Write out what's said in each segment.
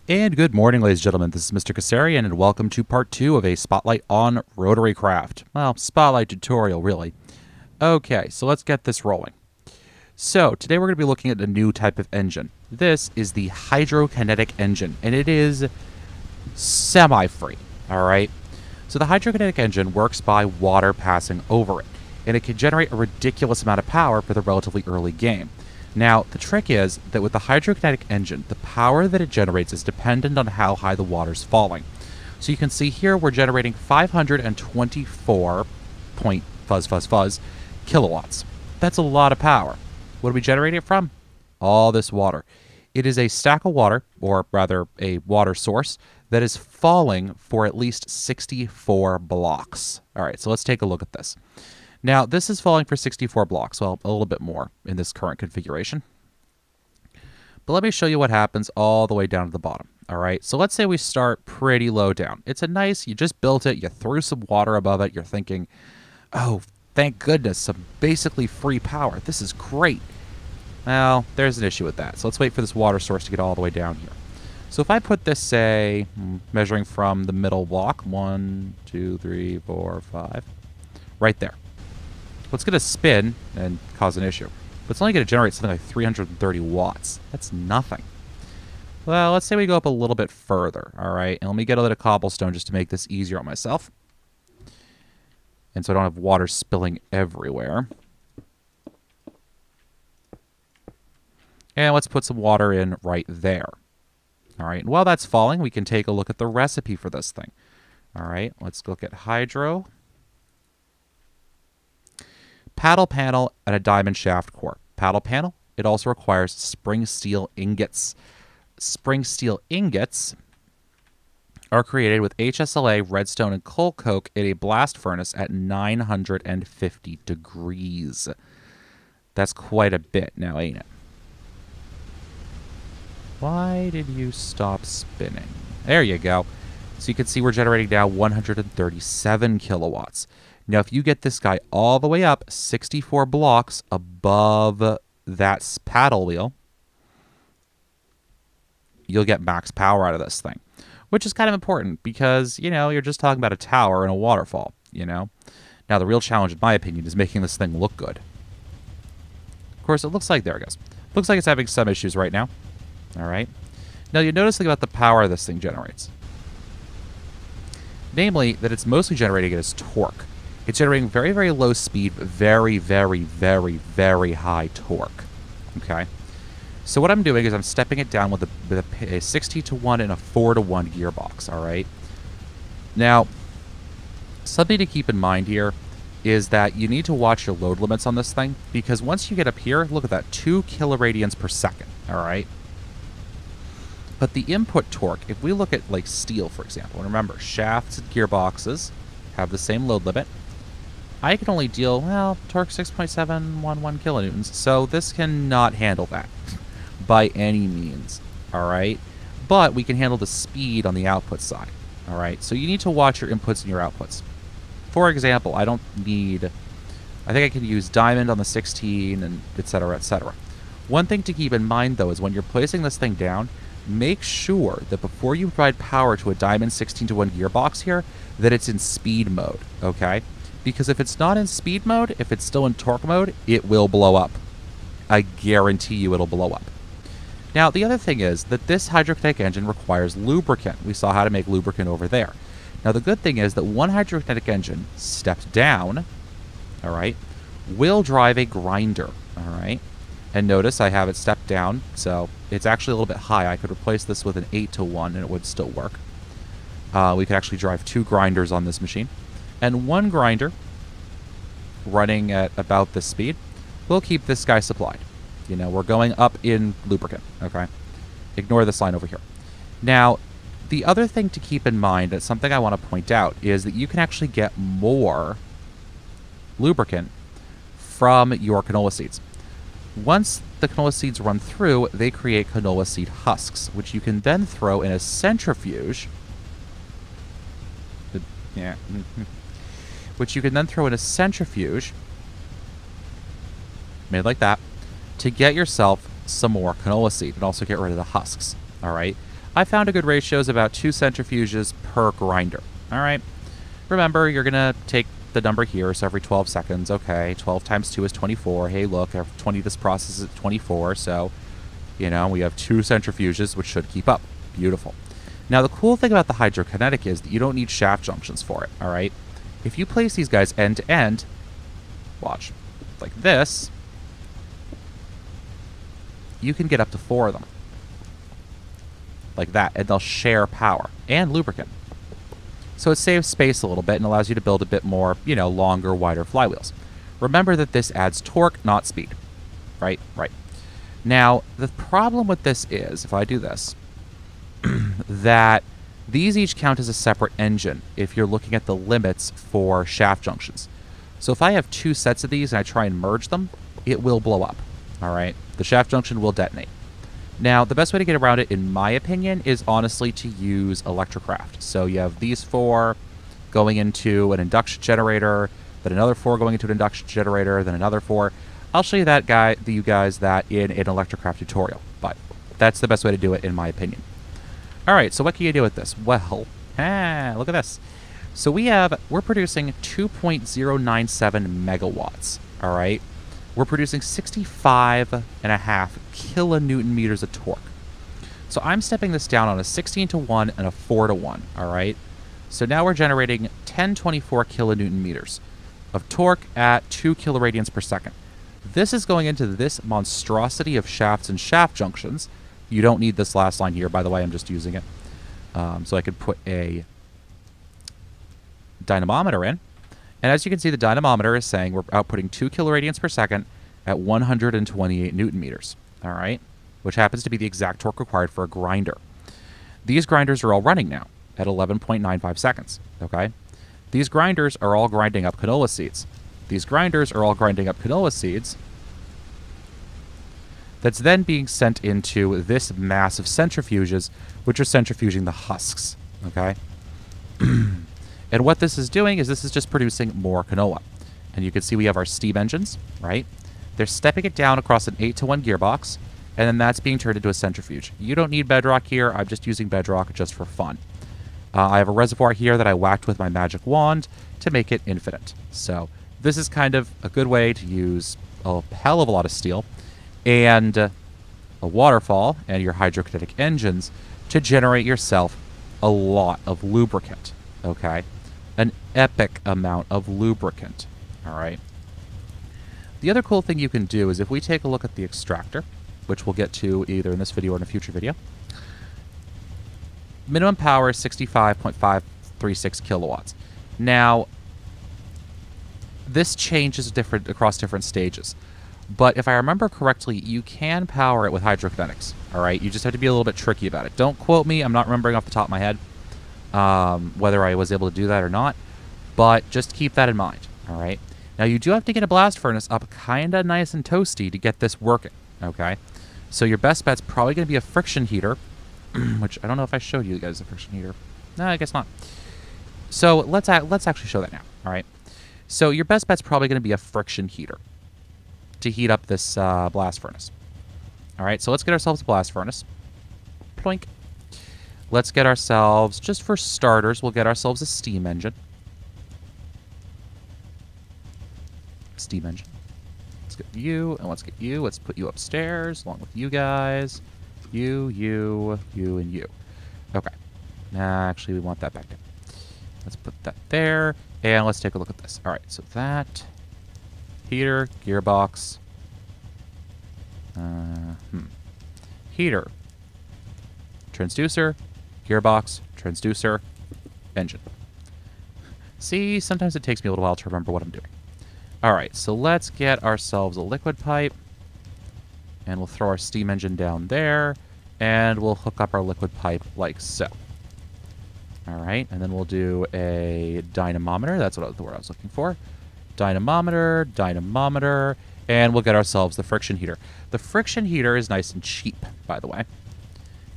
And good morning, ladies and gentlemen. This is Mr. Kassarian, and welcome to part 2 of a Spotlight on RotaryCraft. Well, Spotlight tutorial, really. Okay, so let's get this rolling. So, today we're going to be looking at a new type of engine. This is the Hydrokinetic Engine, and it is semi-free, alright? So the Hydrokinetic Engine works by water passing over it, and it can generate a ridiculous amount of power for the relatively early game. Now, the trick is that with the Hydrokinetic Engine, the power that it generates is dependent on how high the water's falling. So you can see here we're generating 524 point fuzz kilowatts. That's a lot of power. What are we generating it from? All this water. It is a stack of water, or rather a water source, that is falling for at least 64 blocks. All right, so let's take a look at this. Now, this is falling for 64 blocks, well, a little bit more in this current configuration. But let me show you what happens all the way down to the bottom. All right, so let's say we start pretty low down. It's a nice, you just built it, you threw some water above it, you're thinking, oh, thank goodness, some basically free power. This is great. Well, there's an issue with that. So let's wait for this water source to get all the way down here. So if I put this, say, measuring from the middle block, 1, 2, 3, 4, 5, right there. It's going to spin and cause an issue. But it's only going to generate something like 330 watts. That's nothing. Well, let's say we go up a little bit further, all right? And let me get a little cobblestone just to make this easier on myself. And so I don't have water spilling everywhere. And let's put some water in right there. All right, and while that's falling, we can take a look at the recipe for this thing. All right, let's look at hydro. Paddle panel and a diamond shaft core. Paddle panel, it also requires spring steel ingots. Spring steel ingots are created with HSLA, redstone, and coal coke in a blast furnace at 950 degrees. That's quite a bit now, ain't it? Why did you stop spinning? There you go. So you can see we're generating now 137 kilowatts. Now, if you get this guy all the way up 64 blocks above that paddle wheel, you'll get max power out of this thing, which is kind of important because, you know, you're just talking about a tower and a waterfall, you know. Now, the real challenge, in my opinion, is making this thing look good. Of course, it looks like, there it goes. Looks like it's having some issues right now. All right. Now, you notice about the power this thing generates. Namely, that it's mostly generating it as torque. It's generating very, very low speed, but very, very, very, very high torque. Okay. So what I'm doing is I'm stepping it down with a 60 to 1 and a 4 to 1 gearbox. All right. Now, something to keep in mind here is that you need to watch your load limits on this thing, because once you get up here, look at that, 2 kiloradians per second. All right. But the input torque, if we look at like steel, for example, and remember, shafts and gearboxes have the same load limit. I can only deal, well, torque 6.711 kilonewtons, so this cannot handle that by any means, all right? But we can handle the speed on the output side, all right? So you need to watch your inputs and your outputs. For example, I think I can use diamond on the 16 and et cetera, et cetera. One thing to keep in mind, though, is when you're placing this thing down, make sure that before you provide power to a diamond 16 to 1 gearbox here, that it's in speed mode, okay? Because if it's not in speed mode, if it's still in torque mode, it will blow up. I guarantee you it'll blow up. Now, the other thing is that this Hydrokinetic engine requires lubricant. We saw how to make lubricant over there. Now, the good thing is that one Hydrokinetic engine stepped down, all right, will drive a grinder, all right? And notice I have it stepped down, so it's actually a little bit high. I could replace this with an 8 to 1 and it would still work. We could actually drive 2 grinders on this machine. And 1 grinder running at about this speed will keep this guy supplied. You know, we're going up in lubricant, okay? Ignore this line over here. Now, the other thing to keep in mind, and something I want to point out, is that you can actually get more lubricant from your canola seeds. Once the canola seeds run through, they create canola seed husks, which you can then throw in a centrifuge. Yeah. Which you can then throw in a centrifuge, made like that, to get yourself some more canola seed and also get rid of the husks. All right. I found a good ratio is about 2 centrifuges per grinder. All right. Remember, you're going to take the number here, so every 12 seconds. Okay, 12 times 2 is 24. Hey, look, every 20 this process is 24, so, you know, we have 2 centrifuges, which should keep up. Beautiful. Now, the cool thing about the hydrokinetic is that you don't need shaft junctions for it, all right? If you place these guys end to end, watch, like this, you can get up to 4 of them. Like that, and they'll share power and lubricant. So it saves space a little bit and allows you to build a bit more, you know, longer, wider flywheels. Remember that this adds torque, not speed. Right? Right. Now, the problem with this is, if I do this, that these each count as a separate engine if you're looking at the limits for shaft junctions. So if I have 2 sets of these and I try and merge them, it will blow up. All right? The shaft junction will detonate. Now, the best way to get around it, in my opinion, is honestly to use RotaryCraft. So you have these 4 going into an induction generator, then another 4 going into an induction generator, then another 4. I'll show you you guys that in an RotaryCraft tutorial, but that's the best way to do it, in my opinion. All right, so what can you do with this? Well, look at this. So we're producing 2.097 megawatts, all right? We're producing 65.5 kilonewton meters of torque. So I'm stepping this down on a 16-to-1 and a 4-to-1, all right? So now we're generating 1024 kilonewton meters of torque at 2 kiloradians per second. This is going into this monstrosity of shafts and shaft junctions. You don't need this last line here, by the way, I'm just using it. So I could put a dynamometer in. And as you can see, the dynamometer is saying we're outputting 2 kiloradians per second at 128 newton meters, all right? Which happens to be the exact torque required for a grinder. These grinders are all running now at 11.95 seconds, okay? These grinders are all grinding up canola seeds. These grinders are all grinding up canola seeds that's then being sent into this mass of centrifuges, which are centrifuging the husks, okay? And what this is doing is this is just producing more canola. And you can see we have our steam engines, right? They're stepping it down across an 8-to-1 gearbox, and then that's being turned into a centrifuge. You don't need bedrock here. I'm just using bedrock just for fun. I have a reservoir here that I whacked with my magic wand to make it infinite. So this is kind of a good way to use a hell of a lot of steel and a waterfall and your hydrokinetic engines to generate yourself a lot of lubricant, okay? An epic amount of lubricant, all right? The other cool thing you can do is if we take a look at the extractor, which we'll get to either in this video or in a future video, minimum power is 65.536 kilowatts. Now, this changes across different stages. But if I remember correctly, you can power it with hydrokinetics, all right? You just have to be a little bit tricky about it. Don't quote me. I'm not remembering off the top of my head whether I was able to do that or not, but just keep that in mind, all right? Now, you do have to get a blast furnace up kind of nice and toasty to get this working, okay? So your best bet's probably going to be a friction heater, which I don't know if I showed you guys a friction heater. No, I guess not. So let's actually show that now, all right? So your best bet's probably going to be a friction heater to heat up this blast furnace. All right, so let's get ourselves a blast furnace. Ploink. Let's get ourselves, just for starters, we'll get ourselves a steam engine. Steam engine. Let's get you, and let's get you. Let's put you upstairs along with you guys. You, and you. Okay. Actually, we want that back down. Let's put that there, and let's take a look at this. All right, so that heater, gearbox, heater, transducer, gearbox, transducer, engine. See, sometimes it takes me a little while to remember what I'm doing. All right, so let's get ourselves a liquid pipe, and we'll throw our steam engine down there, and we'll hook up our liquid pipe like so. All right, and then we'll do a dynamometer. That's the word I was looking for. Dynamometer, dynamometer, and we'll get ourselves the friction heater. The friction heater is nice and cheap, by the way.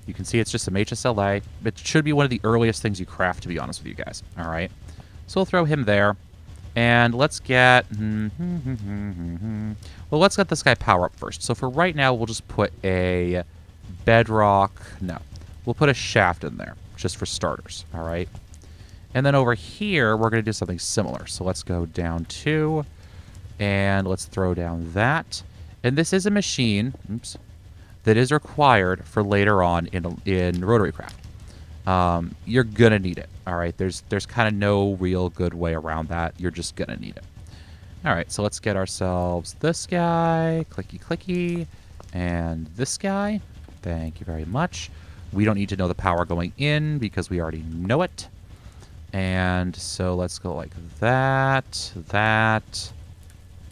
You can see it's just some HSLA. It should be one of the earliest things you craft, to be honest with you guys. All right, so we'll throw him there. And let's get... well, let's get this guy power up first. So for right now, we'll just put a bedrock... No. we'll put a shaft in there, just for starters, all right? And then over here, we're going to do something similar. So let's go down 2, and let's throw down that. And this is a machine, oops, that is required for later on in RotaryCraft. You're going to need it, all right? There's kind of no real good way around that. You're just going to need it. All right, so let's get ourselves this guy, clicky, clicky, and this guy. Thank you very much. We don't need to know the power going in because we already know it. And so let's go like that, that.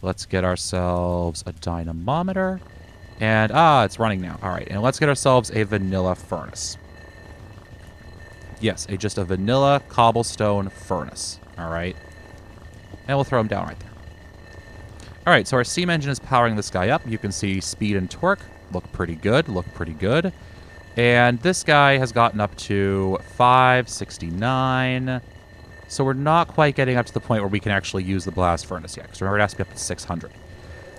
Let's get ourselves a dynamometer. And, it's running now. All right, and let's get ourselves a vanilla furnace. Yes, just a vanilla cobblestone furnace. All right. And we'll throw them down right there. All right, so our steam engine is powering this guy up. You can see speed and torque look pretty good, And this guy has gotten up to 569. So we're not quite getting up to the point where we can actually use the blast furnace yet. Because remember, it has to be up to 600.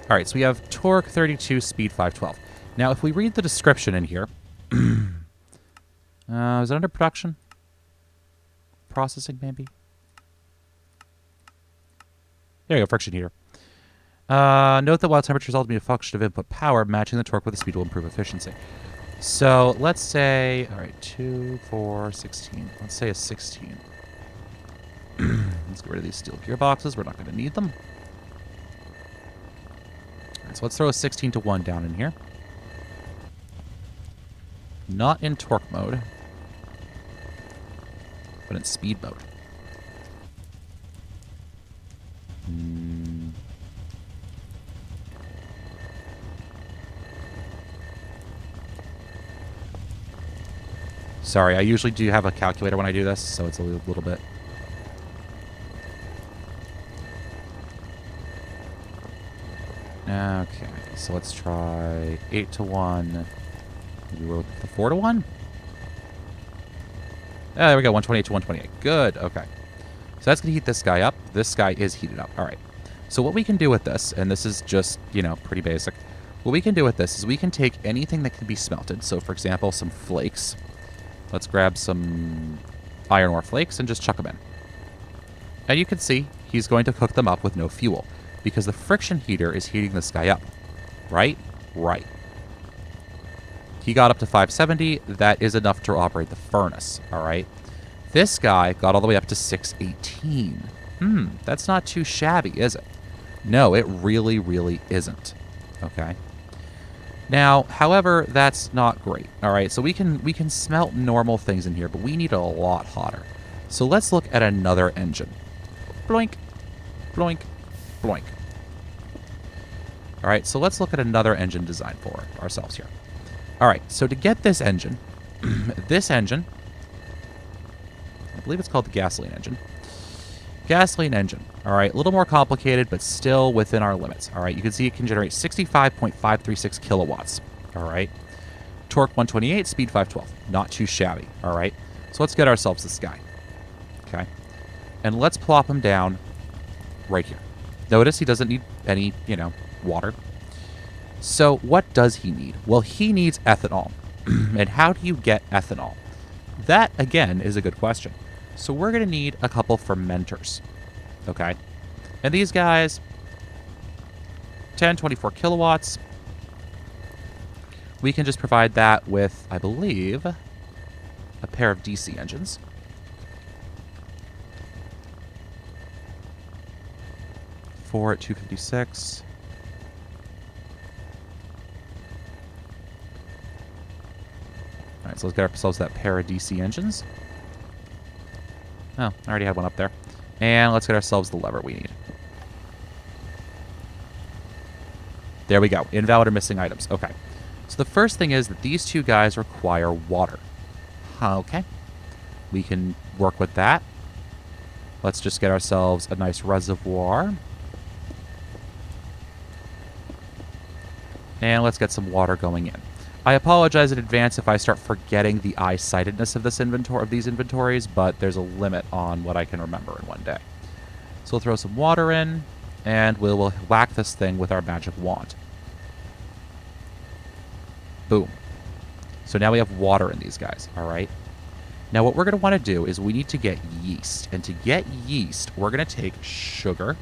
All right, so we have torque 32, speed 512. Now, if we read the description in here... is it under production? Processing, maybe? There you go, friction heater. Note that while temperature is ultimately a function of input power, matching the torque with the speed will improve efficiency. So let's say, all right, 2, 4, 16. Let's say a 16. Let's get rid of these steel gearboxes. We're not going to need them. All right, so let's throw a 16 to 1 down in here. Not in torque mode, but in speed mode. Sorry, I usually do have a calculator when I do this, so it's a little bit. Okay, so let's try 8 to 1. Maybe we'll look at the 4 to 1. Ah, there we go, 128 to 128. Good, okay. So that's going to heat this guy up. This guy is heated up. All right. So what we can do with this, and this is just, pretty basic. What we can do with this is we can take anything that can be smelted. So, for example, some flakes. Let's grab some iron ore flakes and just chuck them in. And you can see he's going to cook them up with no fuel because the friction heater is heating this guy up. Right? Right. He got up to 570. That is enough to operate the furnace. All right. This guy got all the way up to 618. That's not too shabby, is it? No, it really, really isn't. Okay. Now, however, that's not great. All right, so we can smelt normal things in here, but we need it a lot hotter. So let's look at another engine. Bloink, bloink, bloink. All right, so let's look at another engine design for ourselves here. All right, so to get this engine, I believe it's called the gasoline engine. Gasoline engine. All right, a little more complicated, but still within our limits. All right, you can see it can generate 65.536 kilowatts. All right. Torque 128, speed 512. Not too shabby. All right. So let's get ourselves this guy. Okay. And let's plop him down right here. Notice he doesn't need any, water. So what does he need? Well, he needs ethanol. And how do you get ethanol? That, again, is a good question. So we're going to need a couple fermenters. Okay. And these guys, 24 kilowatts. We can just provide that with, I believe, a pair of DC engines. Four at 256. All right, so let's get ourselves that pair of DC engines. Oh, I already had one up there. And let's get ourselves the lever we need. There we go. Invalid or missing items. Okay. So the first thing is that these two guys require water. Okay. We can work with that. Let's just get ourselves a nice reservoir. And let's get some water going in. I apologize in advance if I start forgetting the eye-sightedness of these inventories, but there's a limit on what I can remember in one day. So we'll throw some water in, and we'll whack this thing with our magic wand. Boom. So now we have water in these guys, all right? Now what we're going to want to do is we need to get yeast. And to get yeast, we're going to take sugar.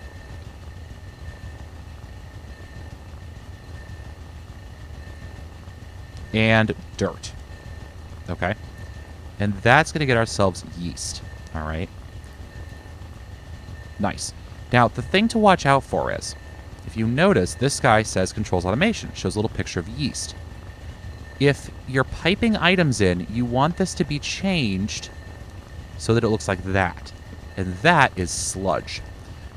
And dirt. Okay? And that's going to get ourselves yeast, all right? Nice. Now, the thing to watch out for is, if you notice, this guy says controls automation. It shows a little picture of yeast. If you're piping items in, you want this to be changed so that it looks like that. And that is sludge.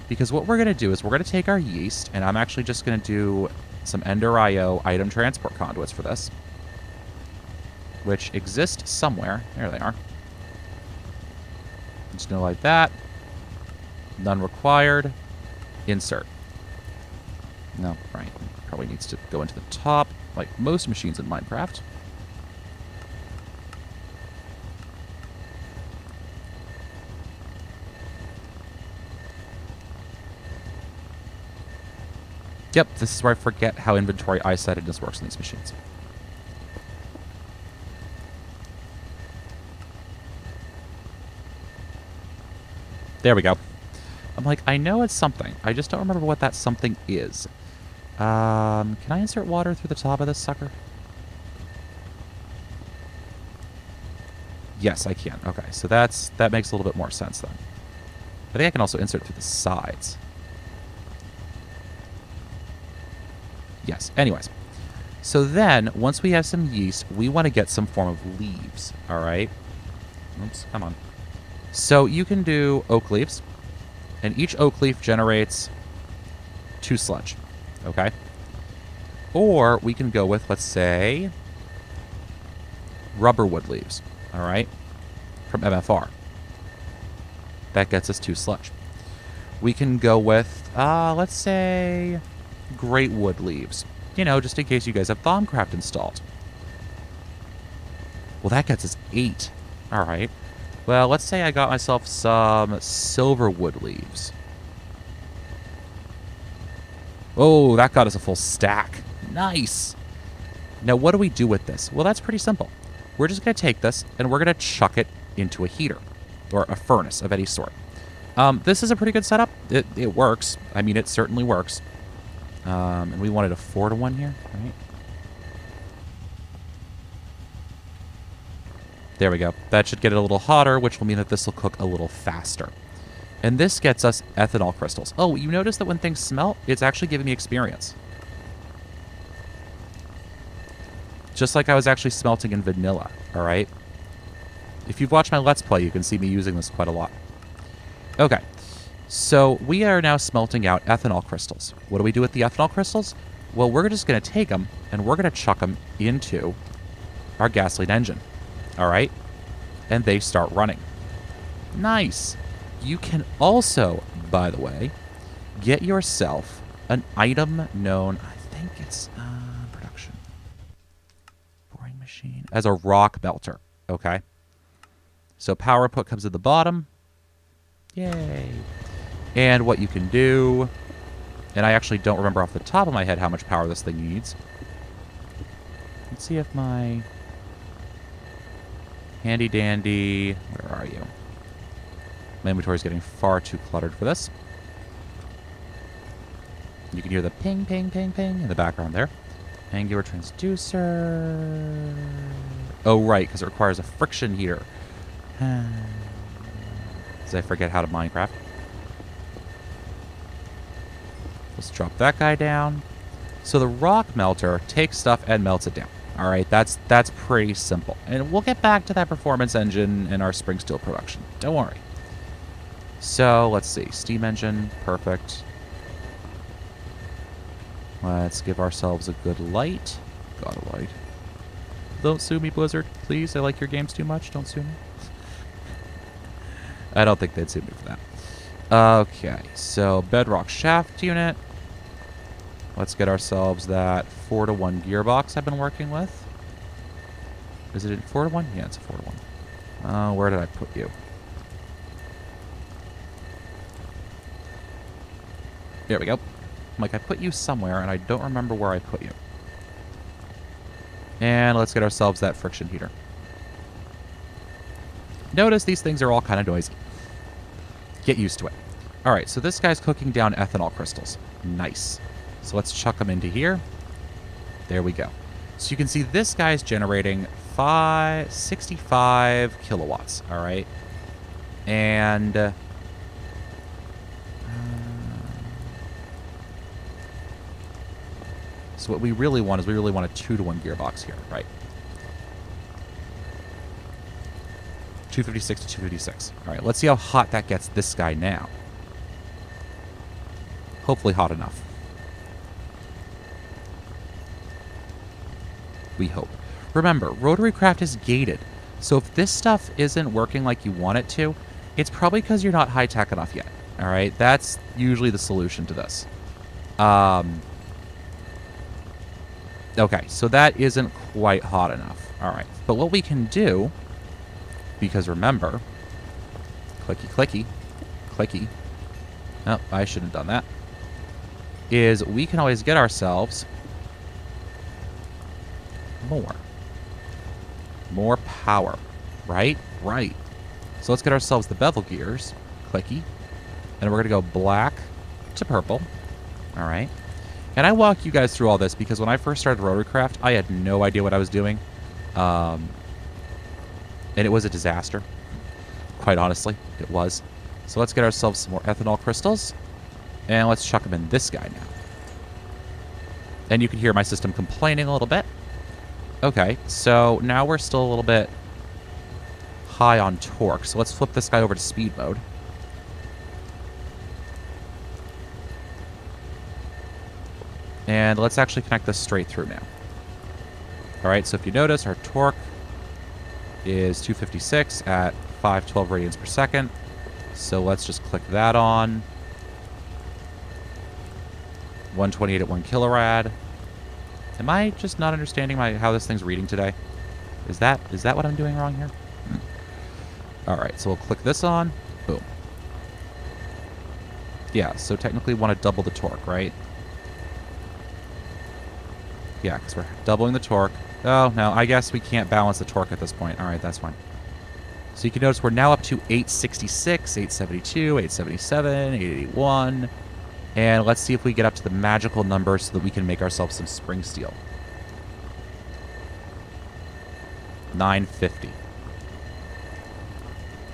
Because what we're going to do is we're going to take our yeast, and I'm actually just going to do some Ender IO item transport conduits for this, which exist somewhere. There they are. Just going to like that. None required. Insert. No, right. Probably needs to go into the top, like most machines in Minecraft. Yep, this is where I forget how inventory eye-sightedness works in these machines. There we go. I'm like, I know it's something. I just don't remember what that something is. Can I insert water through the top of this sucker? Yes, I can. Okay, so that makes a little bit more sense then. I think I can also insert through the sides. Yes, anyways. So then, once we have some yeast, we want to get some form of leaves, all right? Oops, come on. So you can do oak leaves, and each oak leaf generates 2 sludge, okay? Or we can go with, let's say, rubber wood leaves, all right? From MFR. That gets us 2 sludge. We can go with, let's say, great wood leaves. You know, just in case you guys have Thaumcraft installed. Well, that gets us 8. All right. Well, let's say I got myself some silver wood leaves. Oh, that got us a full stack. Nice. Now, what do we do with this? Well, that's pretty simple. We're just going to take this, and we're going to chuck it into a heater. Or a furnace of any sort. This is a pretty good setup. It works. I mean, it certainly works. And we wanted a 4-to-1 here, right? There we go. That should get it a little hotter, which will mean that this will cook a little faster. And this gets us ethanol crystals. Oh, you notice that when things smelt, it's actually giving me experience. Just like I was actually smelting in vanilla, all right? If you've watched my Let's Play, you can see me using this quite a lot. Okay. So we are now smelting out ethanol crystals. What do we do with the ethanol crystals? Well, we're just going to take them, and we're going to chuck them into our gasoline engine. All right? And they start running. Nice. You can also, by the way, get yourself an item known, I think it's production. Boring machine. As a rock melter. Okay? So power input comes at the bottom. Yay. And what you can do, and I actually don't remember off the top of my head how much power this thing needs. Let's see if my handy dandy, where are you? My inventory is getting far too cluttered for this. You can hear the ping, ping, ping, ping in the background there. Angular transducer. Oh, right, because it requires a friction heater. Did I forget how to Minecraft? Let's drop that guy down. So the rock melter takes stuff and melts it down. All right, that's pretty simple. And we'll get back to that performance engine in our spring steel production. Don't worry. So let's see. Steam engine, perfect. Let's give ourselves a good light. Got a light. Don't sue me, Blizzard. Please, I like your games too much. Don't sue me. I don't think they'd sue me for that. Okay, so bedrock shaft unit. Let's get ourselves that 4-to-1 gearbox I've been working with. Is it a 4-to-1? Yeah, it's a 4-to-1. Where did I put you? There we go. I'm like, I put you somewhere, and I don't remember where I put you. And let's get ourselves that friction heater. Notice these things are all kind of noisy. Get used to it. All right, so this guy's cooking down ethanol crystals. Nice. So let's chuck them into here. There we go. So you can see this guy's generating 65 kilowatts. All right. And so what we really want is we really want a 2-to-1 gearbox here, right? 256 to 256. All right, let's see how hot that gets this guy now. Hopefully hot enough. We hope. Remember, RotaryCraft is gated. So if this stuff isn't working like you want it to, it's probably because you're not high-tech enough yet. All right? That's usually the solution to this. Okay, so that isn't quite hot enough. All right. But what we can do, because remember, clicky, clicky, clicky. Oh, I shouldn't have done that. Is we can always get ourselves more power, right? Right. So let's get ourselves the bevel gears, clicky, and we're going to go black to purple. All right. And I walk you guys through all this because when I first started RotaryCraft, I had no idea what I was doing. And it was a disaster. Quite honestly, it was. So let's get ourselves some more ethanol crystals. And let's chuck them in this guy now. And you can hear my system complaining a little bit. Okay, so now we're still a little bit high on torque. So let's flip this guy over to speed mode. And let's actually connect this straight through now. All right, so if you notice, our torque is 256 at 512 radians per second. So let's just click that on. 128 at 1 kilorad. Am I just not understanding how this thing's reading today? Is that what I'm doing wrong here? All right, so we'll click this on. Boom. Yeah, so technically want to double the torque, right? Yeah, because we're doubling the torque. Oh, no, I guess we can't balance the torque at this point. All right, that's fine. So you can notice we're now up to 866, 872, 877, 881. And let's see if we get up to the magical number so that we can make ourselves some spring steel. 950.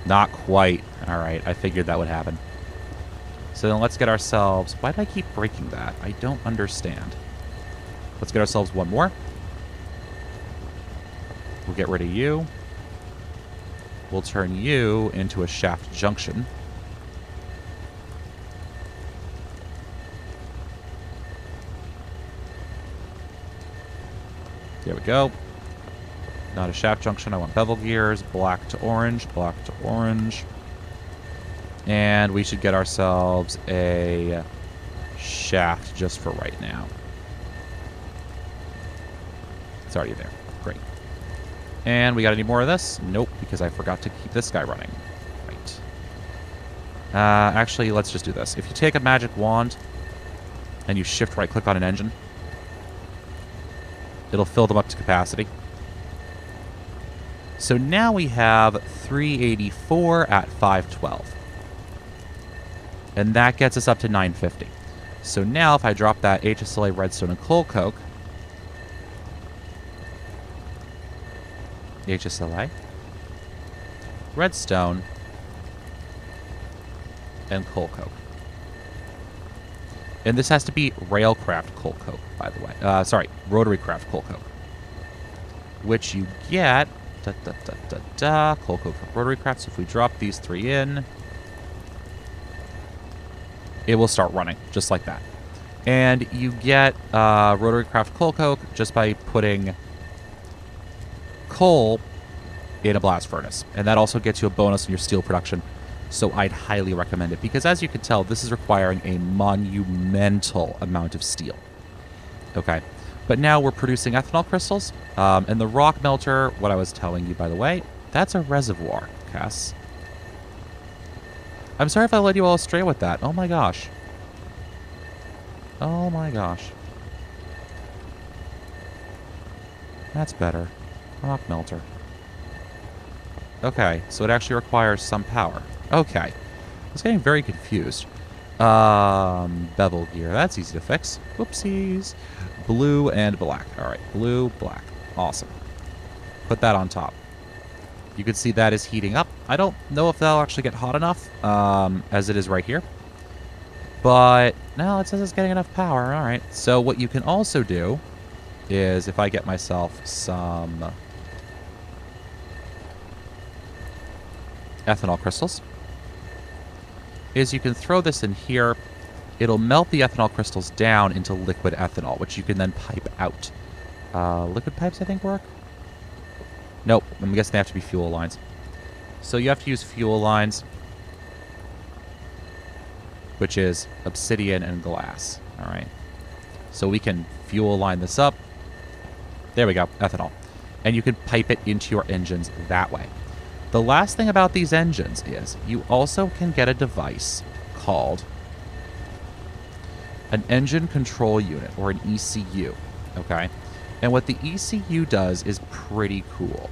Not quite. All right, I figured that would happen. So then let's get ourselves... Why did I keep breaking that? I don't understand. Let's get ourselves one more. We'll get rid of you. We'll turn you into a shaft junction. There we go. Not a shaft junction. I want bevel gears. Black to orange. Black to orange. And we should get ourselves a shaft just for right now. It's already there. Great. And we got any more of this? Nope, because I forgot to keep this guy running. Right. Actually, let's just do this. If you take a magic wand and you shift right-click on an engine, it'll fill them up to capacity. So now we have 384 at 512. And that gets us up to 950. So now if I drop that HSLA, redstone, and coal coke, HSLA, redstone, and coal coke. And this has to be RailCraft coal coke, by the way. Sorry, RotaryCraft coal coke. Which you get... coal coke from RotaryCraft. So if we drop these three in, it will start running, just like that. And you get RotaryCraft coal coke just by putting coal in a blast furnace. And that also gets you a bonus in your steel production. So I'd highly recommend it. Because as you can tell, this is requiring a monumental amount of steel. Okay. But now we're producing ethanol crystals. And the rock melter, what I was telling you, by the way, that's a reservoir, Cass. I'm sorry if I led you all astray with that. Oh my gosh. Oh my gosh. That's better. Rock melter. Okay, so it actually requires some power. Okay. I was getting very confused. Bevel gear. That's easy to fix. Whoopsies. Blue and black. Alright, blue, black. Awesome. Put that on top. You can see that is heating up. I don't know if that'll actually get hot enough, as it is right here. But, no, it says it's getting enough power. Alright. So what you can also do is, if I get myself some ethanol crystals, is you can throw this in here. It'll melt the ethanol crystals down into liquid ethanol, which you can then pipe out. Liquid pipes, I think, work? Nope. I'm guessing they have to be fuel lines. So you have to use fuel lines, which is obsidian and glass. All right. So we can fuel line this up. There we go. Ethanol. And you can pipe it into your engines that way. The last thing about these engines is you also can get a device called an engine control unit, or an ECU, okay? And what the ECU does is pretty cool.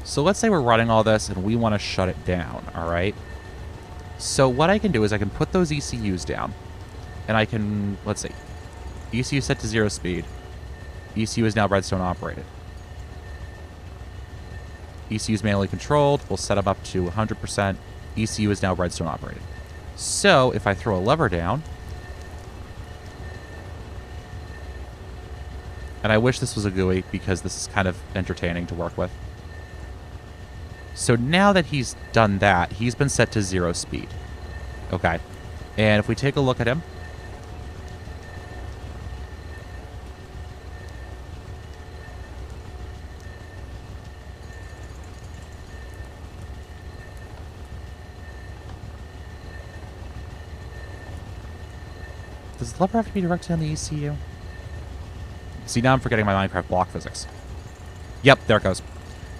So let's say we're running all this and we want to shut it down, all right? So what I can do is I can put those ECUs down, and I can, let's see, ECU set to 0 speed. ECU is now redstone operated. ECU is manually controlled. We'll set them up to 100%. ECU is now redstone operated. So if I throw a lever down, and I wish this was a GUI because this is kind of entertaining to work with. So now that he's done that, he's been set to 0 speed. Okay. And if we take a look at him, does the lever have to be directed on the ECU? See, now I'm forgetting my Minecraft block physics. Yep, there it goes.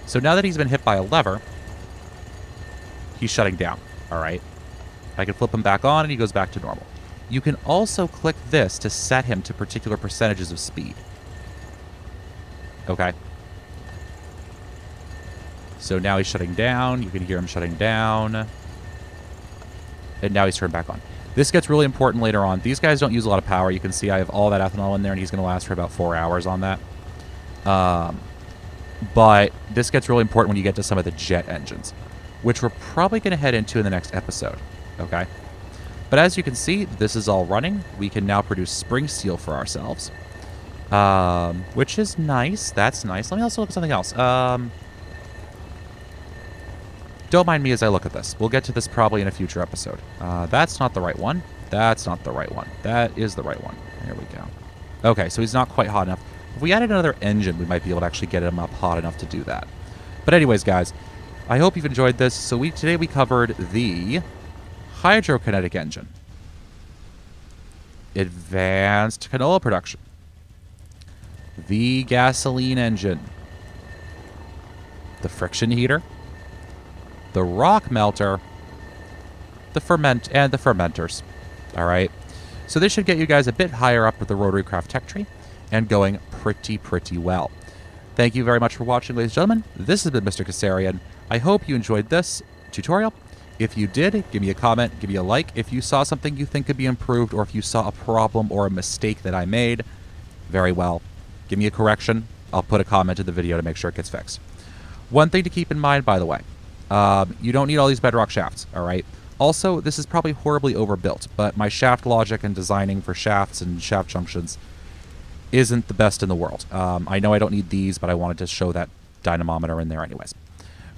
So now that he's been hit by a lever, he's shutting down, all right? I can flip him back on and he goes back to normal. You can also click this to set him to particular percentages of speed. Okay. So now he's shutting down. You can hear him shutting down. And now he's turned back on. This gets really important later on. These guys don't use a lot of power. You can see I have all that ethanol in there, and he's going to last for about 4 hours on that. But this gets really important when you get to some of the jet engines, which we're probably going to head into in the next episode. Okay? But as you can see, this is all running. We can now produce spring steel for ourselves, which is nice. That's nice. Let me also look at something else. Don't mind me as I look at this. We'll get to this probably in a future episode. That's not the right one. That's not the right one. That is the right one. There we go. Okay, so he's not quite hot enough. If we added another engine, we might be able to actually get him up hot enough to do that. But anyways, guys, I hope you've enjoyed this. So today we covered the Hydrokinetic Engine, Advanced Canola Production, the Gasoline Engine, the Friction Heater, the Rock Melter, the fermenters. All right. So this should get you guys a bit higher up with the RotaryCraft tech tree and going pretty well. Thank you very much for watching, ladies and gentlemen. This has been Mr. Kassarian. I hope you enjoyed this tutorial. If you did, give me a comment, give me a like. If you saw something you think could be improved, or if you saw a problem or a mistake that I made, very well. Give me a correction. I'll put a comment in the video to make sure it gets fixed. One thing to keep in mind, by the way, you don't need all these bedrock shafts, all right? Also, this is probably horribly overbuilt, but my shaft logic and designing for shafts and shaft junctions isn't the best in the world. I know I don't need these, but I wanted to show that dynamometer in there anyways.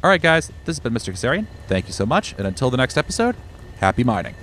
All right, guys, this has been Mr. Kassarian. Thank you so much, and until the next episode, happy mining.